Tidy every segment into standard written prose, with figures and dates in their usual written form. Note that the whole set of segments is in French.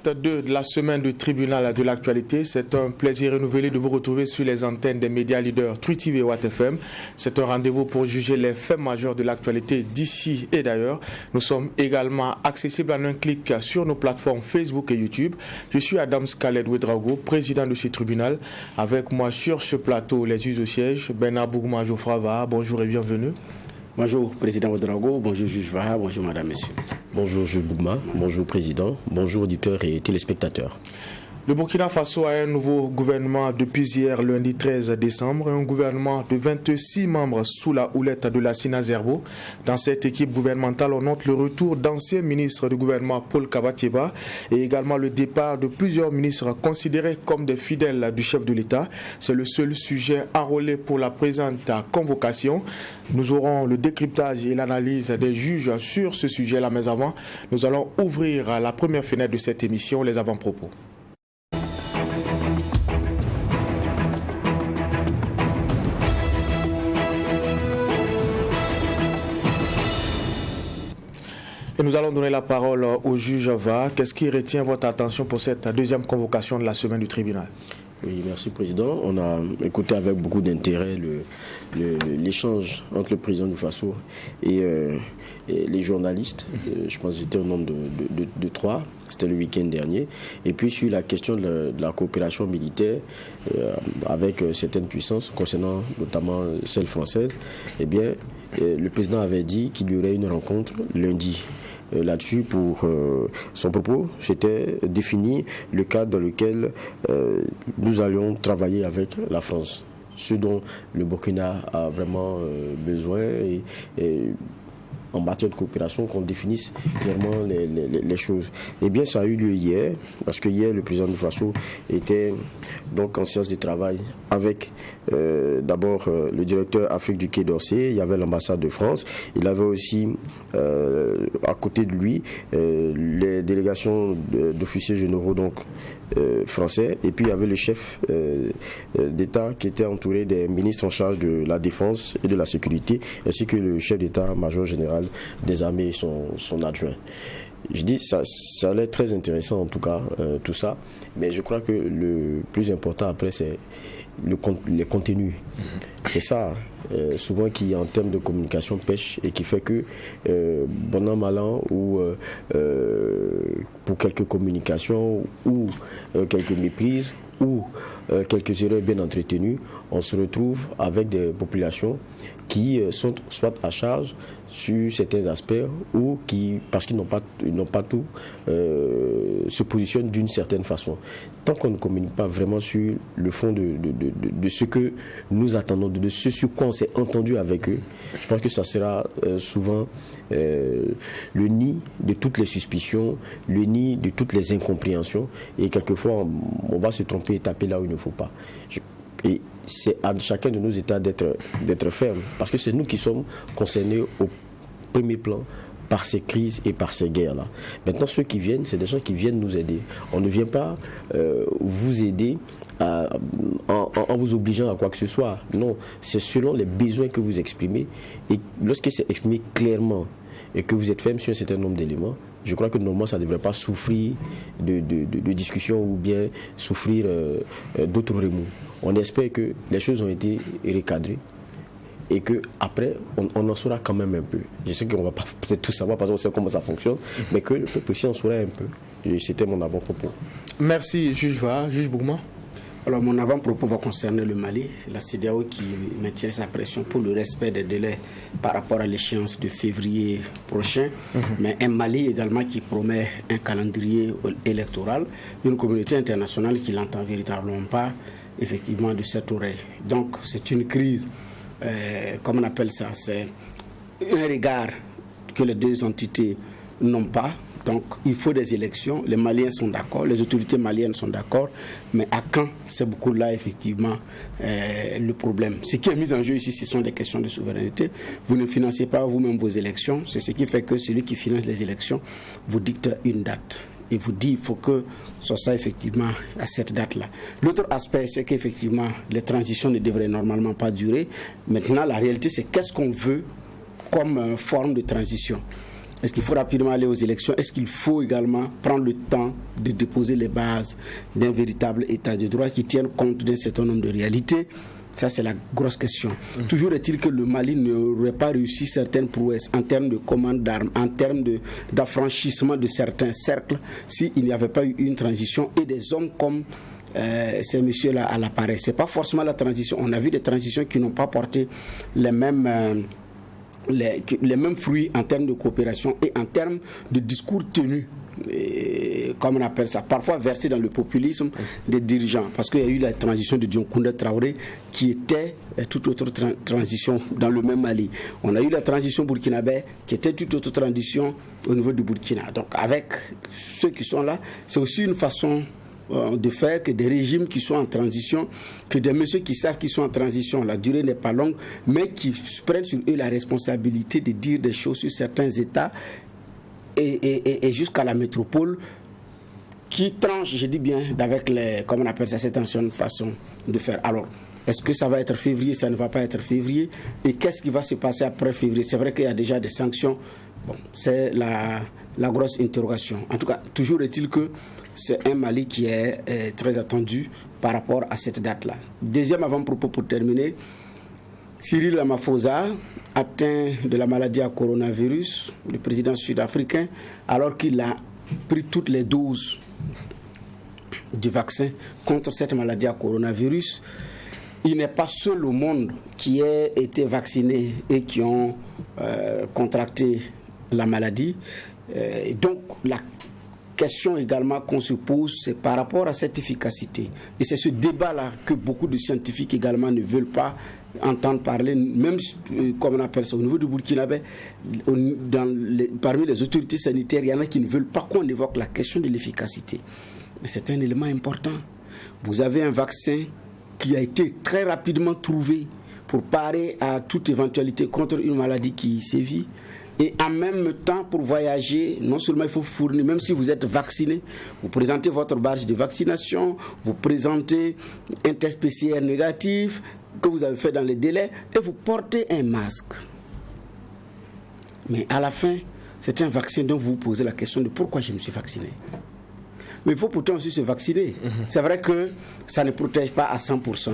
Acte 2 de la semaine du tribunal de l'actualité. C'est un plaisir renouvelé de vous retrouver sur les antennes des médias leaders True TV et Watt FM. C'est un rendez-vous pour juger les faits majeurs de l'actualité d'ici et d'ailleurs. Nous sommes également accessibles en un clic sur nos plateformes Facebook et YouTube. Je suis Adam Scalet Ouedraogo, président de ce tribunal. Avec moi sur ce plateau, les juges au siège, Bernard Bougma Jofrava. Bonjour et bienvenue. Bonjour Président Ouedraogo, bonjour Juge Vaha, bonjour Madame, Messieurs. Bonjour Juge Bougma, bonjour Président, bonjour auditeurs et téléspectateurs. Le Burkina Faso a un nouveau gouvernement depuis hier, lundi 13 décembre, un gouvernement de 26 membres sous la houlette de Lassina Zerbo. Dans cette équipe gouvernementale, on note le retour d'anciens ministres du gouvernement Paul Kabatieba et également le départ de plusieurs ministres considérés comme des fidèles du chef de l'État. C'est le seul sujet enrôlé pour la présente convocation. Nous aurons le décryptage et l'analyse des juges sur ce sujet-là, mais avant, nous allons ouvrir la première fenêtre de cette émission, les avant-propos. Et nous allons donner la parole au juge Va. Qu'est-ce qui retient votre attention pour cette deuxième convocation de la semaine du tribunal? Oui, merci Président. On a écouté avec beaucoup d'intérêt l'échange entre le président du Faso et les journalistes. Je pense que c'était au nombre de 3. C'était le week-end dernier. Et puis sur la question de la coopération militaire avec certaines puissances, concernant notamment celle française, eh bien, le président avait dit qu'il y aurait une rencontre lundi. Là-dessus, pour son propos, c'était définir le cadre dans lequel nous allions travailler avec la France. Ce dont le Burkina a vraiment besoin et en matière de coopération, qu'on définisse clairement les choses. Eh bien, ça a eu lieu hier, parce que hier, le président du Faso était donc en séance de travail avec d'abord le directeur Afrique du Quai d'Orsay, il y avait l'ambassade de France, il avait aussi à côté de lui les délégations d'officiers généraux donc français, et puis il y avait le chef d'État qui était entouré des ministres en charge de la défense et de la sécurité, ainsi que le chef d'État-major général des armées et son adjoint. Je dis, ça allait très intéressant en tout cas, tout ça, mais je crois que le plus important après, c'est les contenus. C'est ça, souvent qui en termes de communication pêche et qui fait que, bon an, mal an, ou pour quelques communications, ou quelques méprises, ou quelques erreurs bien entretenues, on se retrouve avec des populations qui sont soit à charge sur certains aspects ou qui, parce qu'ils n'ont pas tout, se positionnent d'une certaine façon. Tant qu'on ne communique pas vraiment sur le fond de ce que nous attendons, de ce sur quoi on s'est entendu avec eux, je pense que ça sera souvent le nid de toutes les suspicions, le nid de toutes les incompréhensions, et quelquefois on va se tromper et taper là où il ne faut pas. Et c'est à chacun de nos États d'être ferme, parce que c'est nous qui sommes concernés au premier plan par ces crises et par ces guerres-là. Maintenant, ceux qui viennent, c'est des gens qui viennent nous aider. On ne vient pas vous aider en vous obligeant à quoi que ce soit. Non, c'est selon les besoins que vous exprimez. Et lorsque c'est exprimé clairement et que vous êtes ferme sur un certain nombre d'éléments, je crois que normalement ça ne devrait pas souffrir de discussion ou bien souffrir d'autres remous. On espère que les choses ont été recadrées et qu'après, on en saura quand même un peu. Je sais qu'on ne va pas peut-être tout savoir parce qu'on sait comment ça fonctionne, mais que le peuple aussi en saura un peu. Et c'était mon avant-propos. Merci, Juge Va. Juge Bougma. Alors, mon avant-propos va concerner le Mali, la CEDEAO qui maintient sa pression pour le respect des délais par rapport à l'échéance de février prochain, mais un Mali également qui promet un calendrier électoral, une communauté internationale qui l'entend véritablement pas, effectivement, de cette oreille. Donc, c'est une crise, comme on appelle ça, c'est un regard que les deux entités n'ont pas. Donc, il faut des élections. Les Maliens sont d'accord, les autorités maliennes sont d'accord, mais à quand, c'est beaucoup là, effectivement, le problème. Ce qui est mis en jeu ici, ce sont des questions de souveraineté. Vous ne financez pas vous-même vos élections. C'est ce qui fait que celui qui finance les élections vous dicte une date et vous dit qu'il faut que ce soit ça, effectivement, à cette date-là. L'autre aspect, c'est qu'effectivement, les transitions ne devraient normalement pas durer. Maintenant, la réalité, c'est qu'est-ce qu'on veut comme forme de transition. Est-ce qu'il faut rapidement aller aux élections? Est-ce qu'il faut également prendre le temps de déposer les bases d'un véritable état de droit qui tienne compte d'un certain nombre de réalités? Ça, c'est la grosse question. Toujours est-il que le Mali n'aurait pas réussi certaines prouesses en termes de commande d'armes, en termes d'affranchissement de certains cercles, s'il n'y avait pas eu une transition et des hommes comme ces messieurs-là à l'appareil. Ce n'est pas forcément la transition. On a vu des transitions qui n'ont pas porté les mêmes fruits en termes de coopération et en termes de discours tenus, comme on appelle ça, parfois versés dans le populisme des dirigeants, parce qu'il y a eu la transition de Dioncounda Traoré qui était toute autre transition dans le même Mali. On a eu la transition burkinabé qui était toute autre transition au niveau du Burkina. Donc avec ceux qui sont là, c'est aussi une façon de faire que des régimes qui sont en transition, que des messieurs qui savent qu'ils sont en transition, la durée n'est pas longue, mais qui prennent sur eux la responsabilité de dire des choses sur certains États et jusqu'à la métropole, qui tranche, je dis bien, avec comme on appelle ça, cette ancienne façon de faire. Alors, est-ce que ça va être février, ça ne va pas être février? Et qu'est-ce qui va se passer après février? C'est vrai qu'il y a déjà des sanctions. Bon, c'est la grosse interrogation. En tout cas, toujours est-il que c'est un Mali qui est très attendu par rapport à cette date-là. Deuxième avant-propos pour terminer, Cyril Ramaphosa, atteint de la maladie à coronavirus, le président sud-africain, alors qu'il a pris toutes les doses du vaccin contre cette maladie à coronavirus. Il n'est pas seul au monde qui a été vacciné et qui ont contracté la maladie. Et donc, la question également qu'on se pose, c'est par rapport à cette efficacité. Et c'est ce débat-là que beaucoup de scientifiques également ne veulent pas entendre parler, même comme on appelle ça au niveau du Burkinabé, parmi les autorités sanitaires, il y en a qui ne veulent pas qu'on évoque la question de l'efficacité. Mais c'est un élément important. Vous avez un vaccin qui a été très rapidement trouvé pour parer à toute éventualité contre une maladie qui sévit. Et en même temps, pour voyager, non seulement il faut fournir, même si vous êtes vacciné, vous présentez votre badge de vaccination, vous présentez un test PCR négatif que vous avez fait dans les délais et vous portez un masque. Mais à la fin, c'est un vaccin dont vous vous posez la question de pourquoi je me suis vacciné. Mais il faut pourtant aussi se vacciner. C'est vrai que ça ne protège pas à 100%.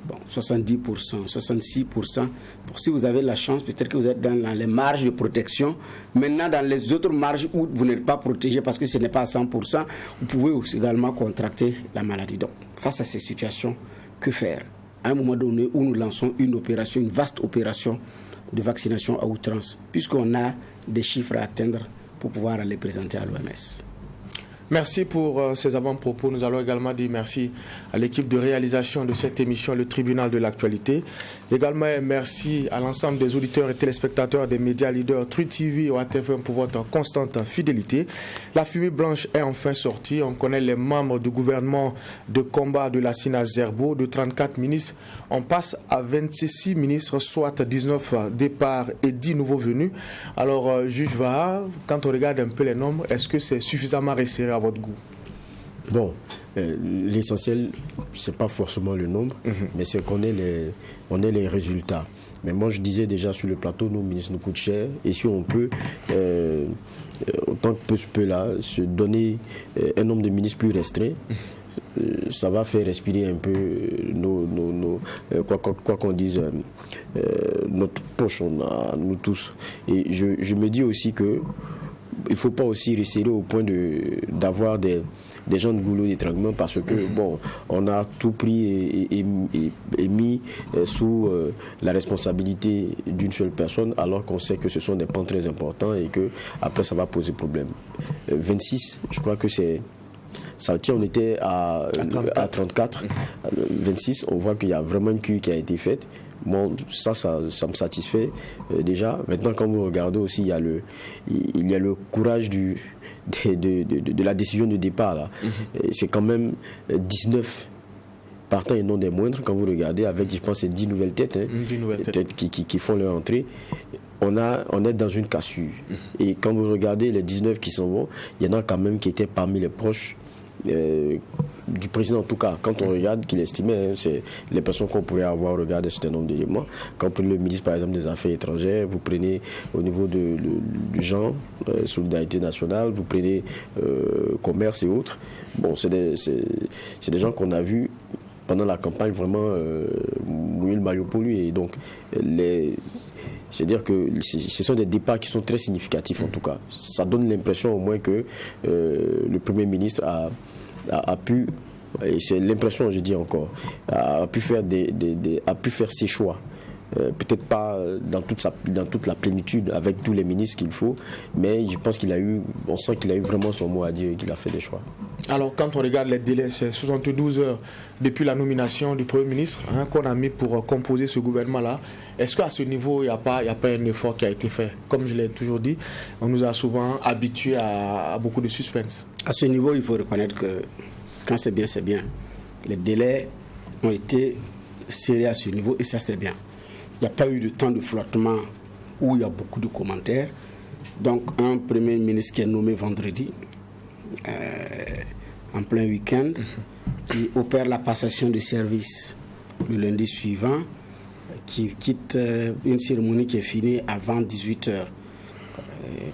Bon, 70%, 66%. Si vous avez la chance, peut-être que vous êtes dans les marges de protection. Maintenant, dans les autres marges où vous n'êtes pas protégé parce que ce n'est pas à 100%, vous pouvez aussi également contracter la maladie. Donc, face à ces situations, que faire? À un moment donné où nous lançons une vaste opération de vaccination à outrance, puisqu'on a des chiffres à atteindre pour pouvoir les présenter à l'OMS. Merci pour ces avant-propos. Nous allons également dire merci à l'équipe de réalisation de cette émission, le Tribunal de l'actualité. Également, merci à l'ensemble des auditeurs et téléspectateurs des médias leaders Truth TV et OATFM pour votre constante fidélité. La fumée blanche est enfin sortie. On connaît les membres du gouvernement de combat de la SINA Zerbo. De 34 ministres, on passe à 26 ministres, soit 19 départs et 10 nouveaux venus. Alors, juge Vaha, quand on regarde un peu les nombres, est-ce que c'est suffisamment resserré à votre goût? Bon, l'essentiel, c'est pas forcément le nombre, mais c'est qu'on ait les résultats. Mais moi, je disais déjà sur le plateau, nos ministres nous coûtent cher, et si on peut, autant que peu se peut là, se donner un nombre de ministres plus restreint, ça va faire respirer un peu quoi qu'on dise, notre poche, nous tous. Et je me dis aussi que il ne faut pas aussi resserrer au point d'avoir des gens de goulot d'étranglement parce que, bon, on a tout pris et mis sous la responsabilité d'une seule personne alors qu'on sait que ce sont des pans très importants et que après ça va poser problème. 26, je crois que c'est... Ça tient, on était à 34. 26, on voit qu'il y a vraiment une queue qui a été faite. Bon, ça me satisfait déjà. Maintenant, quand vous regardez aussi, il y a le courage de la décision de départ. Là. C'est quand même 19 partants et non des moindres. Quand vous regardez, avec, je pense, c'est 10 nouvelles têtes, 10 nouvelles têtes. Qui font leur entrée. On est dans une cassure. Et quand vous regardez les 19 qui s'en vont, il y en a quand même qui étaient parmi les proches du président en tout cas, quand on regarde qu'il estimait, c'est l'impression qu'on pourrait avoir au regard d'un certain nombre d'éléments. Quand vous prenez le ministre par exemple des Affaires étrangères, vous prenez au niveau du genre, solidarité nationale, vous prenez commerce et autres. Bon, c'est des gens qu'on a vus pendant la campagne vraiment mouiller le maillot pour lui. Et donc, c'est-à-dire que ce sont des départs qui sont très significatifs en tout cas. Ça donne l'impression au moins que le Premier ministre a pu, et c'est l'impression, je dis encore, a pu faire ses choix. Peut-être pas dans toute la plénitude avec tous les ministres qu'il faut, mais je pense on sent qu'il a eu vraiment son mot à dire et qu'il a fait des choix. Alors quand on regarde les délais, c'est 72 heures depuis la nomination du Premier ministre qu'on a mis pour composer ce gouvernement-là. Est-ce qu'à ce niveau, il n'y a pas un effort qui a été fait? Comme je l'ai toujours dit, on nous a souvent habitués à beaucoup de suspense. À ce niveau, il faut reconnaître que quand c'est bien, c'est bien. Les délais ont été serrés à ce niveau et ça c'est bien. Il n'y a pas eu de temps de flottement où il y a beaucoup de commentaires. Donc, un Premier ministre qui est nommé vendredi, en plein week-end, qui opère la passation de service le lundi suivant, qui quitte une cérémonie qui est finie avant 18h.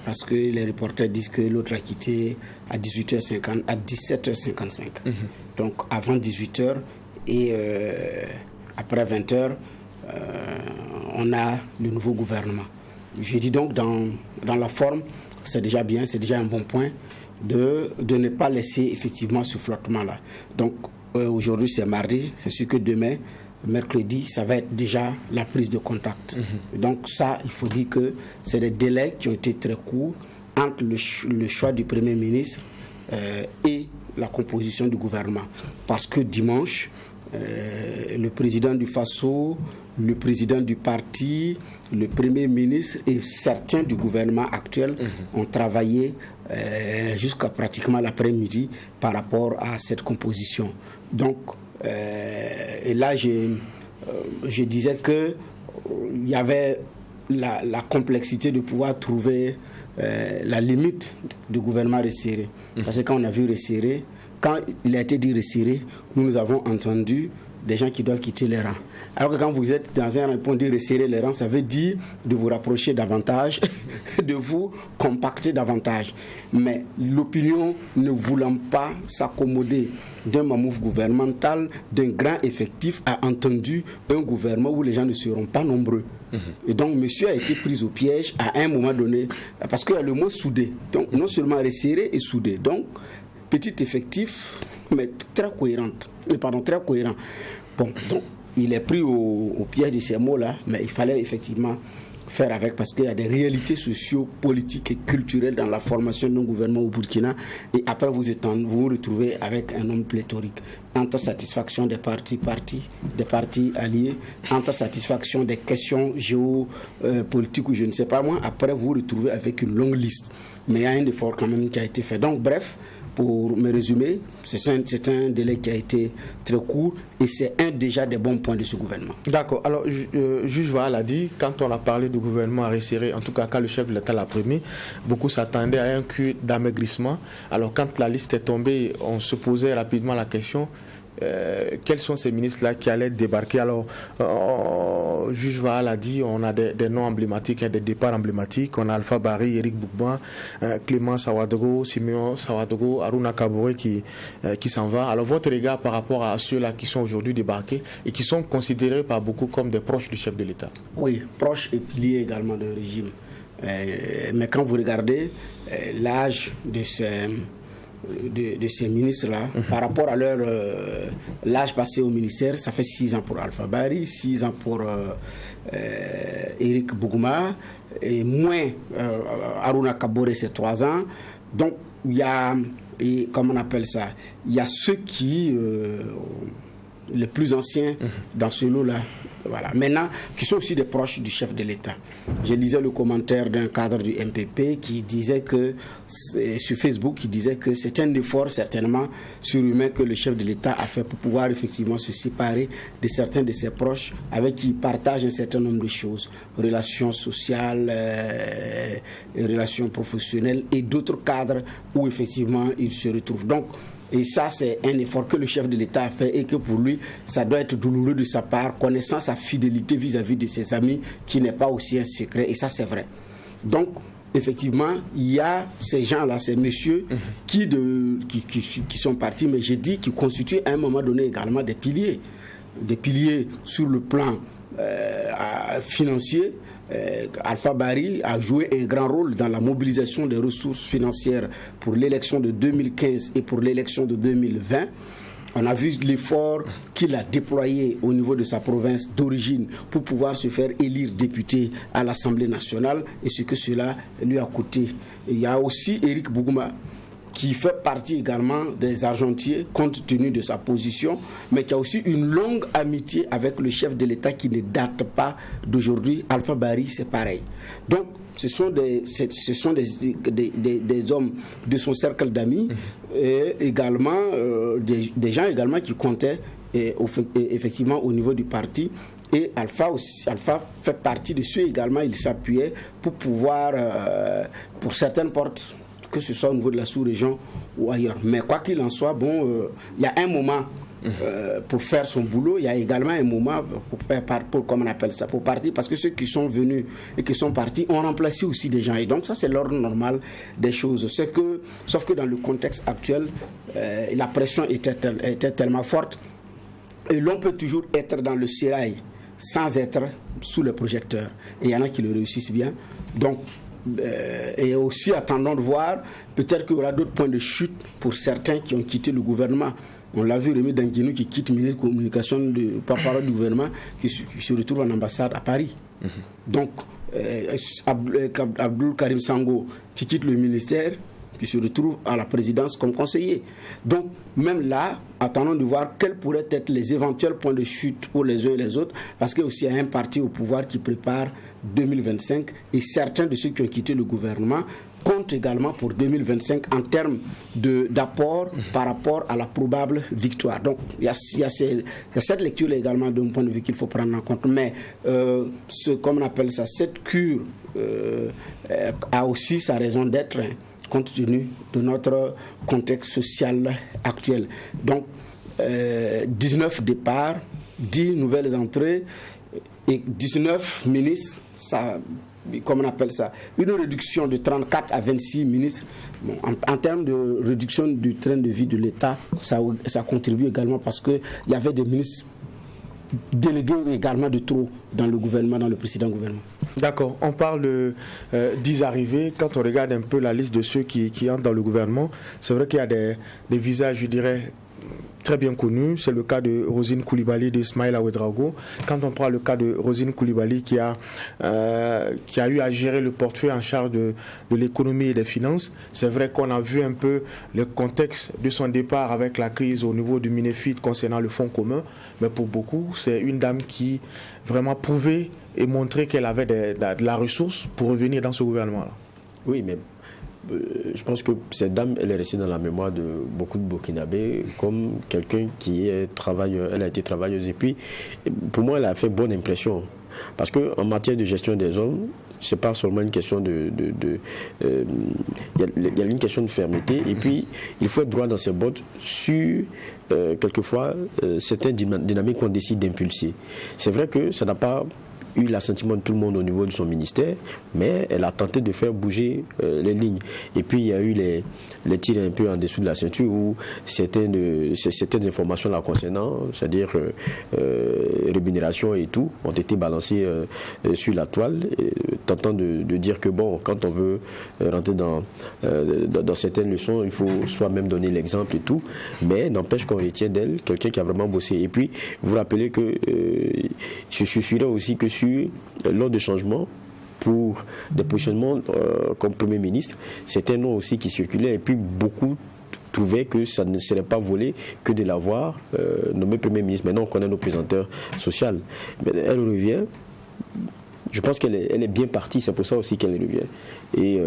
Parce que les reporters disent que l'autre a quitté à 17h55. Donc, avant 18h et après 20h, on a le nouveau gouvernement. Je dis donc dans la forme, c'est déjà bien, c'est déjà un bon point de ne pas laisser effectivement ce flottement-là. Donc aujourd'hui c'est mardi, c'est sûr que demain, mercredi, ça va être déjà la prise de contact. Donc ça, il faut dire que c'est des délais qui ont été très courts entre le choix du Premier ministre et la composition du gouvernement. Parce que dimanche, le président du FASO, le président du parti, le Premier ministre et certains du gouvernement actuel ont travaillé jusqu'à pratiquement l'après-midi par rapport à cette composition. Donc, et là, je disais que il y avait la complexité de pouvoir trouver la limite du gouvernement resserré. Parce que quand on a vu resserré, quand il a été dit resserré, nous avons entendu des gens qui doivent quitter les rangs. Alors que quand vous êtes dans un rang, pour dire resserrer les rangs, ça veut dire de vous rapprocher davantage, de vous compacter davantage. Mais l'opinion ne voulant pas s'accommoder d'un mammouth gouvernemental, d'un grand effectif, a entendu un gouvernement où les gens ne seront pas nombreux. Et donc, monsieur a été pris au piège à un moment donné, parce qu'il y a le mot soudé. Donc, non seulement resserré et soudé. Donc, petit effectif, mais très cohérent. Bon, donc, il est pris au piège de ces mots-là, mais il fallait effectivement faire avec parce qu'il y a des réalités socio-politiques et culturelles dans la formation d'un gouvernement au Burkina. Et après, vous vous retrouvez avec un homme pléthorique. Entre satisfaction des partis alliés, entre satisfaction des questions géopolitiques ou je ne sais pas moi, après, vous vous retrouvez avec une longue liste. Mais il y a un effort quand même qui a été fait. Donc, bref, pour me résumer, c'est un délai qui a été très court et c'est déjà des bons points de ce gouvernement. D'accord. Alors, Juge Vaal a dit, quand on a parlé du gouvernement resserré, en tout cas quand le chef de l'État l'a premier, beaucoup s'attendaient à un cul d'amaigrissement. Alors, quand la liste est tombée, on se posait rapidement la question, quels sont ces ministres-là qui allaient débarquer? Alors, Juge Vaal a dit, on a des noms emblématiques, des départs emblématiques. On a Alpha Barry, Éric Boukban, Clément Sawadogo, Simeon Sawadogo, Aruna Kaboré qui s'en va. Alors, votre regard par rapport à ceux-là qui sont aujourd'hui débarqués et qui sont considérés par beaucoup comme des proches du chef de l'État? Oui, proches et piliers également d'un régime. Mais quand vous regardez l'âge de ces ministres-là, par rapport à leur l'âge passé au ministère, ça fait 6 ans pour Alpha Barry, 6 ans pour Éric Boukban, et moins Aruna Kaboré, c'est 3 ans. Donc, il y a, comment on appelle ça, il y a ceux qui, les plus anciens dans ce lot-là, voilà. Maintenant, qui sont aussi des proches du chef de l'État. Je lisais le commentaire d'un cadre du MPP qui disait que, sur Facebook, qui disait que c'est un effort certainement surhumain que le chef de l'État a fait pour pouvoir effectivement se séparer de certains de ses proches avec qui il partage un certain nombre de choses, relations sociales, relations professionnelles et d'autres cadres où effectivement il se retrouve. Donc, Et ça, c'est un effort que le chef de l'État a fait et que pour lui, ça doit être douloureux de sa part, connaissant sa fidélité vis-à-vis de ses amis, qui n'est pas aussi un secret. Et ça, c'est vrai. Donc, effectivement, il y a ces gens-là, ces messieurs qui sont partis, mais j'ai dit qu'ils constituent à un moment donné également des piliers sur le plan financier. Alpha Barry a joué un grand rôle dans la mobilisation des ressources financières pour l'élection de 2015 et pour l'élection de 2020. On a vu l'effort qu'il a déployé au niveau de sa province d'origine pour pouvoir se faire élire député à l'Assemblée nationale et ce que cela lui a coûté. Et il y a aussi Éric Bougouma qui fait partie également des Argentiers compte tenu de sa position, mais qui a aussi une longue amitié avec le chef de l'État qui ne date pas d'aujourd'hui. Alpha Barry, c'est pareil. Donc, ce sont des hommes de son cercle d'amis et également des gens également qui comptaient effectivement au niveau du parti. Et Alpha fait partie de ceux également, il s'appuyait pour pouvoir, pour certaines portes, que ce soit au niveau de la sous-région ou ailleurs. Mais quoi qu'il en soit, il y a un moment pour faire son boulot, il y a également un moment comme on appelle ça, pour partir, parce que ceux qui sont venus et qui sont partis ont remplacé aussi des gens. Et donc ça, c'est l'ordre normal des choses. Sauf que dans le contexte actuel, la pression était tellement forte et l'on peut toujours être dans le sérail sans être sous le projecteur. Et il y en a qui le réussissent bien. Donc, et aussi attendons de voir, peut-être qu'il y aura d'autres points de chute pour certains qui ont quitté le gouvernement. On l'a vu, Rémi Danguinou qui quitte le ministre de communication par-parole du gouvernement, qui se retrouve en ambassade à Paris. Donc Abdoul Karim Sango qui quitte le ministère, qui se retrouve à la présidence comme conseiller. Donc même là, attendons de voir quels pourraient être les éventuels points de chute pour les uns et les autres, parce qu'il y a aussi un parti au pouvoir qui prépare 2025 et certains de ceux qui ont quitté le gouvernement comptent également pour 2025 en termes d'apport par rapport à la probable victoire. Donc il y a cette lecture également d'un point de vue qu'il faut prendre en compte. Mais comme on appelle ça, cette cure a aussi sa raison d'être, compte tenu de notre contexte social actuel. Donc, 19 départs, 10 nouvelles entrées et 19 ministres, ça, comme on appelle ça, une réduction de 34 à 26 ministres. Bon, en termes de réduction du train de vie de l'État, ça contribue également parce qu'il y avait des ministres délégués également de trop dans le gouvernement, dans le précédent gouvernement. D'accord, on parle de 10 arrivées. Quand on regarde un peu la liste de ceux qui entrent dans le gouvernement, c'est vrai qu'il y a des visages, je dirais, très bien connus. C'est le cas de Rosine Coulibaly, de Ismaïla Ouedraogo. Quand on prend le cas de Rosine Coulibaly qui a eu à gérer le portefeuille en charge de l'économie et des finances, c'est vrai qu'on a vu un peu le contexte de son départ avec la crise au niveau du Minefid concernant le fonds commun, mais pour beaucoup, c'est une dame qui vraiment prouvait et montrait qu'elle avait de la ressource pour revenir dans ce gouvernement-là. Oui, mais je pense que cette dame, elle est restée dans la mémoire de beaucoup de Burkinabés comme quelqu'un qui est travailleur. Elle a été travailleuse et puis, pour moi, elle a fait bonne impression. Parce qu'en matière de gestion des hommes, c'est pas seulement une question il y a une question de fermeté et puis il faut être droit dans ses bottes sur quelquefois certaines dynamiques qu'on décide d'impulser. C'est vrai que ça n'a pas eu l'assentiment de tout le monde au niveau de son ministère, mais elle a tenté de faire bouger les lignes. Et puis il y a eu les tirs un peu en dessous de la ceinture où certaines informations la concernant, c'est-à-dire rémunération et tout, ont été balancées sur la toile, tentant de dire que bon, quand on veut rentrer dans certaines leçons, il faut soi-même donner l'exemple et tout, mais n'empêche qu'on retient d'elle quelqu'un qui a vraiment bossé. Et puis, vous rappelez que je suffirait aussi que lors de changements pour des positionnements comme Premier ministre, c'était un nom aussi qui circulait et puis beaucoup trouvaient que ça ne serait pas volé que de l'avoir nommé Premier ministre. Maintenant, on connaît nos présenteurs sociaux. Elle revient. Je pense qu'elle est bien partie, c'est pour ça aussi qu'elle revient. Et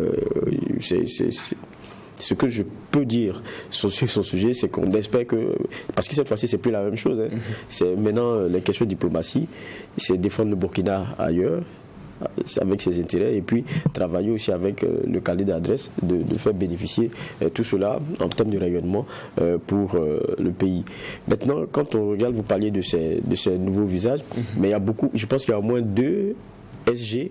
ce que je peux dire sur son sujet, c'est qu'on espère que... Parce que cette fois-ci, c'est plus la même chose. Hein. C'est maintenant les questions de diplomatie, c'est défendre le Burkina ailleurs, avec ses intérêts et puis travailler aussi avec le carnet d'adresse de faire bénéficier tout cela en termes de rayonnement pour le pays. Maintenant, quand on regarde, vous parliez de ces nouveaux visages, mais il y a beaucoup, je pense qu'il y a au moins 2 SG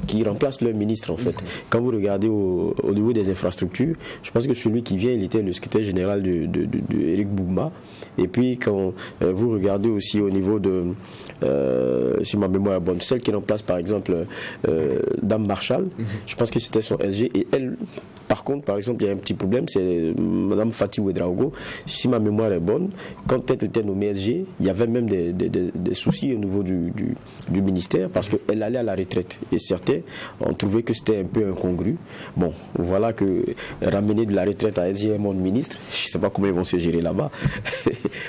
qui remplace leur ministre en fait. Quand vous regardez au niveau des infrastructures, je pense que celui qui vient, il était le secrétaire général de Eric Boumba. Et puis quand vous regardez aussi au niveau de, si ma mémoire est bonne, celle qui remplace par exemple Dame Marshall, je pense que c'était son SG. Et elle, par contre, par exemple, il y a un petit problème, c'est Madame Fatih Ouedraogo. Si ma mémoire est bonne, quand elle était nommée SG, il y avait même des soucis au niveau du ministère parce qu'elle allait à la retraite. Et certains ont trouvé que c'était un peu incongru. Bon, voilà que ramener de la retraite à SG mon ministre, je ne sais pas comment ils vont se gérer là-bas.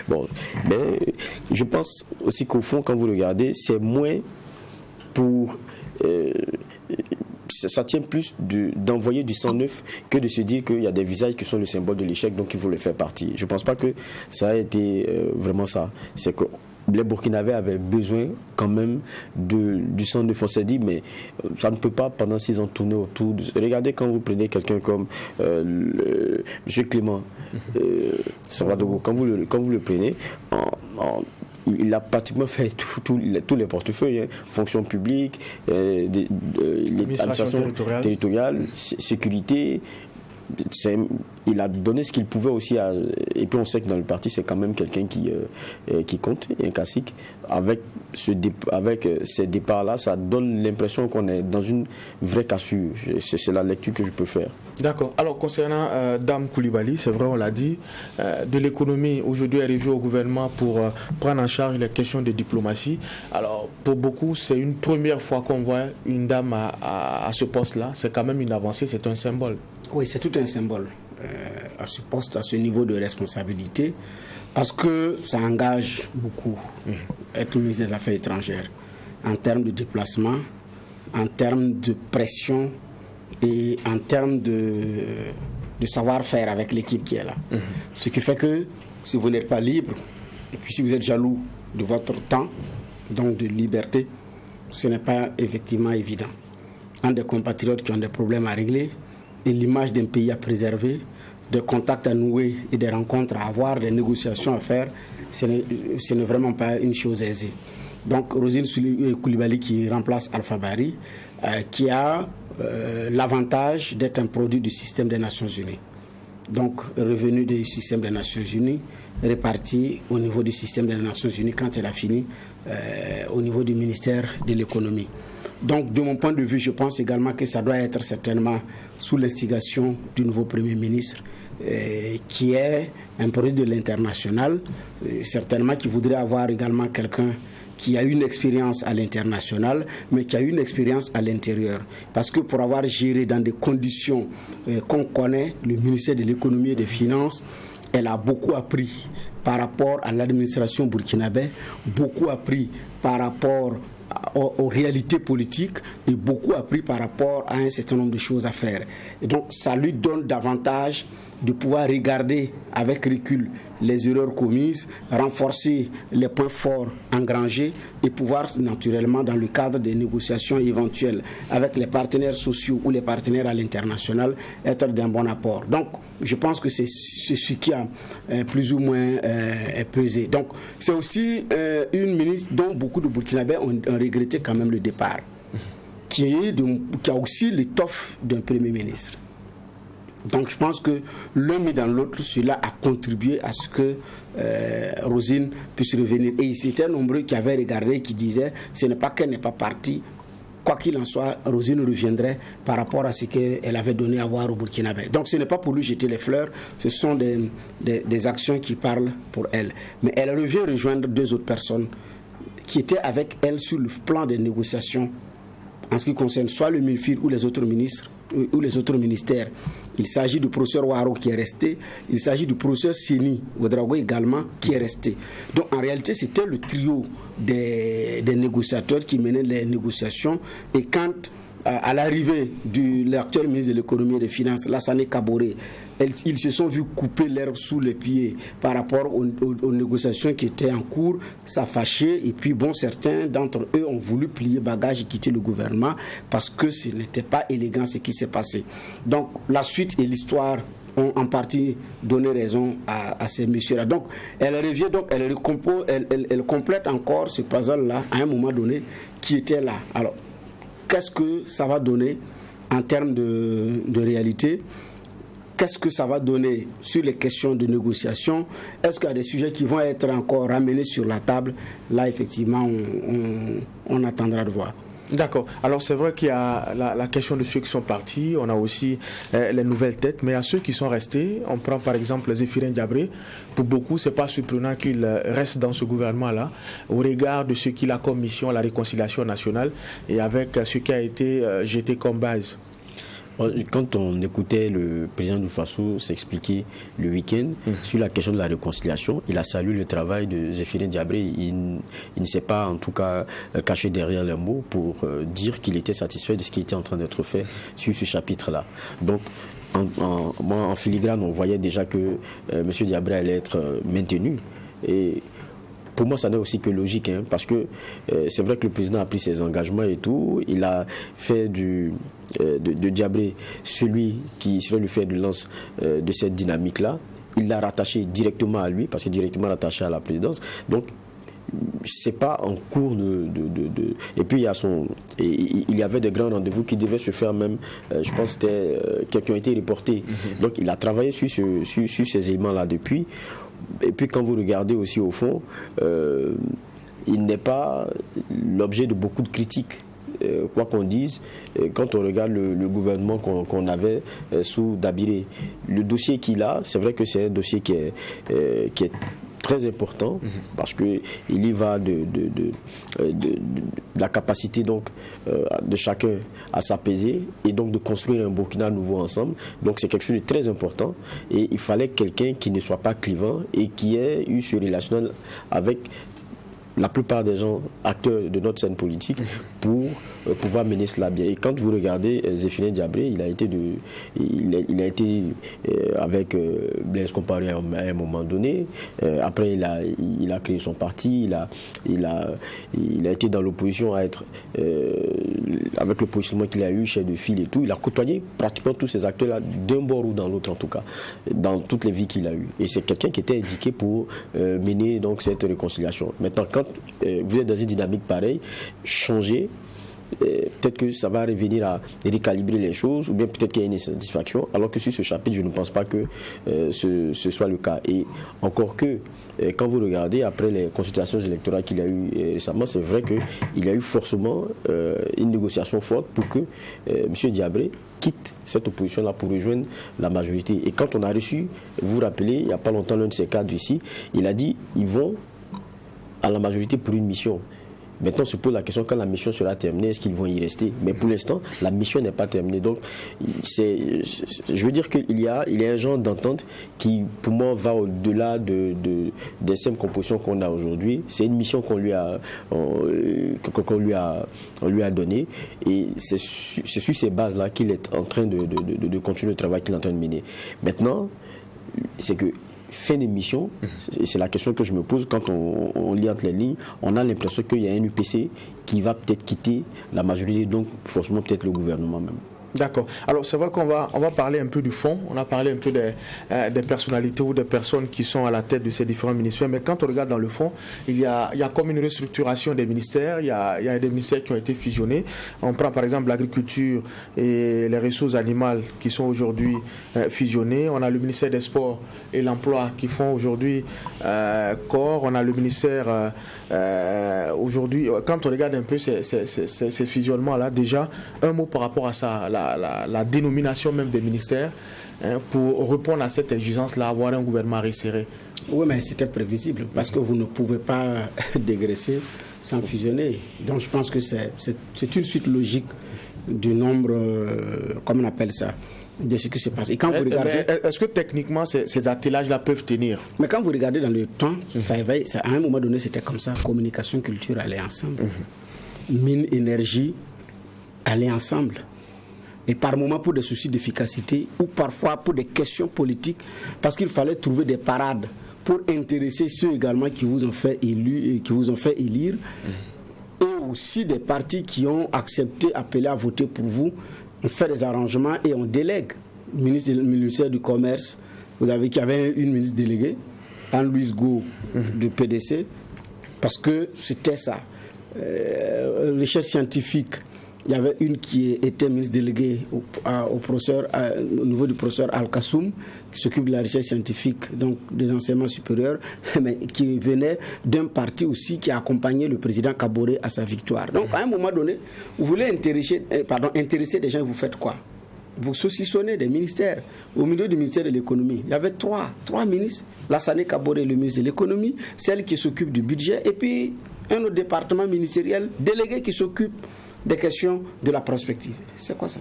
Bon, mais je pense aussi qu'au fond, quand vous regardez, c'est moins pour... ça tient plus d'envoyer du sang neuf que de se dire qu'il y a des visages qui sont le symbole de l'échec, donc il faut le faire partir. Je ne pense pas que ça a été vraiment ça. C'est que les Burkinabés avaient besoin quand même du sang neuf. On s'est dit, mais ça ne peut pas pendant 6 ans tourner autour de... Regardez quand vous prenez quelqu'un comme M. Clément Savadogo, quand vous le prenez, il a pratiquement fait tous les portefeuilles, fonction publique, l'administration territoriale, sécurité. Il a donné ce qu'il pouvait aussi et puis on sait que dans le parti c'est quand même quelqu'un qui compte, un classique. Avec ces départs-là, ça donne l'impression qu'on est dans une vraie cassure. C'est la lecture que je peux faire. D'accord. Alors concernant Dame Coulibaly, c'est vrai, on l'a dit, de l'économie aujourd'hui arrivée au gouvernement pour prendre en charge les questions de diplomatie. Alors pour beaucoup, c'est une première fois qu'on voit une dame à ce poste-là. C'est quand même une avancée, c'est un symbole. Oui, c'est tout un symbole à ce poste, à ce niveau de responsabilité, parce que ça engage beaucoup être ministre des Affaires étrangères en termes de déplacement, en termes de pression et en termes de savoir-faire avec l'équipe qui est là. Ce qui fait que si vous n'êtes pas libre, et puis si vous êtes jaloux de votre temps, donc de liberté, ce n'est pas effectivement évident. Un des compatriotes qui ont des problèmes à régler, et l'image d'un pays à préserver, des contacts à nouer et des rencontres à avoir, des négociations à faire, ce n'est vraiment pas une chose aisée. Donc Rosine Coulibaly qui remplace Alpha Bari, qui a l'avantage d'être un produit du système des Nations Unies. Donc revenu du système des Nations Unies, réparti au niveau du système des Nations Unies quand elle a fini au niveau du ministère de l'économie. Donc, de mon point de vue, je pense également que ça doit être certainement sous l'instigation du nouveau Premier ministre, qui est un produit de l'international, certainement qui voudrait avoir également quelqu'un qui a une expérience à l'international, mais qui a une expérience à l'intérieur. Parce que pour avoir géré dans des conditions qu'on connaît, le ministère de l'économie et des finances, elle a beaucoup appris par rapport à l'administration burkinabé, beaucoup appris par rapport aux réalités politiques et beaucoup appris par rapport à un certain nombre de choses à faire. Et donc ça lui donne davantage de pouvoir regarder avec recul les erreurs commises, renforcer les points forts engrangés et pouvoir naturellement dans le cadre des négociations éventuelles avec les partenaires sociaux ou les partenaires à l'international être d'un bon apport. Donc je pense que c'est ce qui a plus ou moins pesé. Donc c'est aussi une ministre dont beaucoup de Burkinabés ont regretté quand même le départ, qui a aussi l'étoffe d'un Premier ministre. Donc je pense que l'un mis dans l'autre, cela a contribué à ce que Rosine puisse revenir. Et il était nombreux qui avaient regardé et qui disaient ce n'est pas qu'elle n'est pas partie, quoi qu'il en soit, Rosine reviendrait par rapport à ce qu'elle avait donné à voir au Burkinabé. Donc ce n'est pas pour lui jeter les fleurs, ce sont des actions qui parlent pour elle. Mais elle revient rejoindre 2 autres personnes qui étaient avec elle sur le plan des négociations en ce qui concerne soit le MINFIR ou les autres ministres ou les autres ministères. Il s'agit du professeur Ouaro qui est resté, il s'agit du professeur Sini Ouedraogo également qui est resté. Donc en réalité c'était le trio des négociateurs qui menaient les négociations, et quand à l'arrivée de l'actuel ministre de l'économie et des finances, Lassana Kaboré, ils se sont vus couper l'herbe sous les pieds par rapport aux négociations qui étaient en cours. Ça fâchait. Et puis, bon, certains d'entre eux ont voulu plier bagage et quitter le gouvernement parce que ce n'était pas élégant ce qui s'est passé. Donc, la suite et l'histoire ont en partie donné raison à ces messieurs-là. Donc, elle revient, donc, elle complète encore ce puzzle-là à un moment donné qui était là. Alors, qu'est-ce que ça va donner en termes de réalité? Qu'est-ce que ça va donner sur les questions de négociation? Est-ce qu'il y a des sujets qui vont être encore ramenés sur la table? Là, effectivement, on attendra de voir. D'accord. Alors c'est vrai qu'il y a la question de ceux qui sont partis, on a aussi les nouvelles têtes, mais à ceux qui sont restés, on prend par exemple Zéphirin Diabré. Pour beaucoup, c'est pas surprenant qu'il reste dans ce gouvernement-là, au regard de ce qu'il a comme mission, la réconciliation nationale, et avec ce qui a été jeté comme base. Quand on écoutait le président du Faso s'expliquer le week-end sur la question de la réconciliation, il a salué le travail de Zéphirin Diabré. Il ne s'est pas en tout cas caché derrière les mots pour dire qu'il était satisfait de ce qui était en train d'être fait sur ce chapitre-là. Donc, en filigrane, on voyait déjà que M. Diabré allait être maintenu. Et pour moi, ça n'est aussi que logique, parce que c'est vrai que le président a pris ses engagements et tout. Il a fait de Diabré celui qui serait le fer de lance de cette dynamique-là. Il l'a rattaché directement à lui, parce que directement rattaché à la présidence. Donc, c'est pas en cours et puis il y avait de grands rendez-vous qui devaient se faire même, je pense que c'était qui ont été reportés. Donc, il a travaillé sur ces éléments-là depuis. Et puis quand vous regardez aussi au fond, il n'est pas l'objet de beaucoup de critiques, quoi qu'on dise. Quand on regarde le gouvernement qu'on avait sous Dabiré, le dossier qu'il a, c'est vrai que c'est un dossier qui est très important, parce qu'il y va de la capacité donc de chacun à s'apaiser et donc de construire un Burkina nouveau ensemble. Donc c'est quelque chose de très important, et il fallait quelqu'un qui ne soit pas clivant et qui ait eu ce relationnel avec la plupart des gens acteurs de notre scène politique pour pouvoir mener cela bien. Et quand vous regardez Zéphirin Diabré, il a été avec Blaise Compaoré à un moment donné. Après, il a créé son parti. Il a été dans l'opposition à être avec le positionnement qu'il a eu, chef de file et tout. Il a côtoyé pratiquement tous ces acteurs-là d'un bord ou dans l'autre, en tout cas, dans toutes les vies qu'il a eues. Et c'est quelqu'un qui était indiqué pour mener donc cette réconciliation. Maintenant, quand vous êtes dans une dynamique pareille, changer, peut-être que ça va revenir à récalibrer les choses, ou bien peut-être qu'il y a une insatisfaction, alors que sur ce chapitre, je ne pense pas que ce soit le cas. Et encore que, quand vous regardez, après les consultations électorales qu'il y a eu récemment, c'est vrai qu'il y a eu forcément une négociation forte pour que M. Diabré quitte cette opposition-là pour rejoindre la majorité. Et quand on a reçu, vous vous rappelez, il n'y a pas longtemps, l'un de ces cadres ici, il a dit, ils vont à la majorité pour une mission. Maintenant, on se pose la question, quand la mission sera terminée, est-ce qu'ils vont y rester? Mais pour l'instant, la mission n'est pas terminée. Donc, je veux dire qu'il y a un genre d'entente qui, pour moi, va au-delà des simples compositions qu'on a aujourd'hui. C'est une mission qu'on lui a donnée. Et c'est sur ces bases-là qu'il est en train de continuer le travail qu'il est en train de mener. Maintenant, c'est que fin d'émission, c'est la question que je me pose quand on lit entre les lignes. On a l'impression qu'il y a un UPC qui va peut-être quitter la majorité, donc forcément peut-être le gouvernement même. D'accord. Alors c'est vrai qu'on va parler un peu du fond, on a parlé un peu des personnalités ou des personnes qui sont à la tête de ces différents ministères, mais quand on regarde dans le fond, il y a comme une restructuration des ministères, il y a des ministères qui ont été fusionnés. On prend par exemple l'agriculture et les ressources animales qui sont aujourd'hui fusionnés. On a le ministère des Sports et l'Emploi qui font aujourd'hui corps. On a le ministère aujourd'hui, quand on regarde un peu ces fusionnements-là, déjà, un mot par rapport à ça, la dénomination même des ministères, pour répondre à cette exigence-là, avoir un gouvernement resserré. Oui, mais c'était prévisible, parce que vous ne pouvez pas dégraisser sans fusionner. Donc je pense que c'est une suite logique du nombre, comment on appelle ça, de ce qui se passe. Et quand vous regardez, est-ce que techniquement ces attellages-là peuvent tenir? Mais quand vous regardez dans le temps, à un moment donné, c'était comme ça. Communication, culture allaient ensemble. Mine, énergie, aller ensemble. Et par moments pour des soucis d'efficacité ou parfois pour des questions politiques, parce qu'il fallait trouver des parades pour intéresser ceux également qui vous ont fait élire, et aussi des partis qui ont accepté, appelé à voter pour vous. On fait des arrangements et on délègue. Le ministère du Commerce, vous avez qu'il y avait une ministre déléguée, Anne-Louise Go de PDC, parce que c'était ça. Recherche scientifique, il y avait une qui était ministre déléguée au niveau du professeur Al-Kassoum, qui s'occupe de la recherche scientifique, donc des enseignements supérieurs, mais qui venait d'un parti aussi qui a accompagné le président Kaboré à sa victoire. Donc à un moment donné, vous voulez intéresser des gens, vous faites quoi? Vous saucissonnez des ministères. Au milieu du ministère de l'économie, il y avait trois ministres. Lassane Kaboré, le ministre de l'économie, celle qui s'occupe du budget, et puis un autre département ministériel délégué qui s'occupe des questions de la prospective. C'est quoi ça?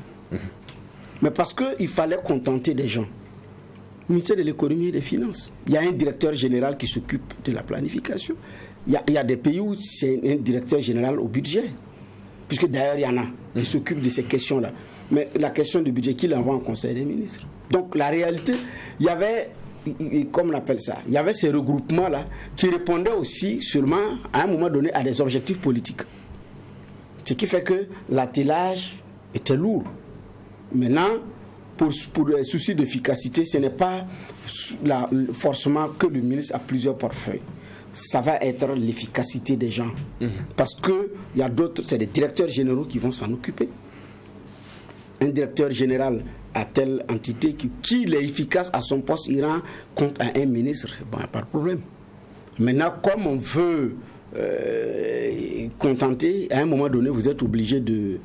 Mais parce qu'il fallait contenter des gens. Le ministère de l'économie et des finances. Il y a un directeur général qui s'occupe de la planification. Il y a des pays où c'est un directeur général au budget. Puisque d'ailleurs, il y en a qui s'occupent de ces questions-là. Mais la question du budget, qui l'envoie en Conseil des ministres? Donc la réalité, il y avait, comme on appelle ça, il y avait ces regroupements-là qui répondaient aussi seulement à un moment donné à des objectifs politiques. Ce qui fait que l'attelage était lourd. Maintenant, pour les soucis d'efficacité, ce n'est pas forcément que le ministre a plusieurs portefeuilles. Ça va être l'efficacité des gens. Parce qu'il y a d'autres, c'est des directeurs généraux qui vont s'en occuper. Un directeur général à telle entité qui est efficace à son poste, il rend compte à un ministre, bon, pas de problème. Maintenant, comme on veut contenter, à un moment donné, vous êtes obligé de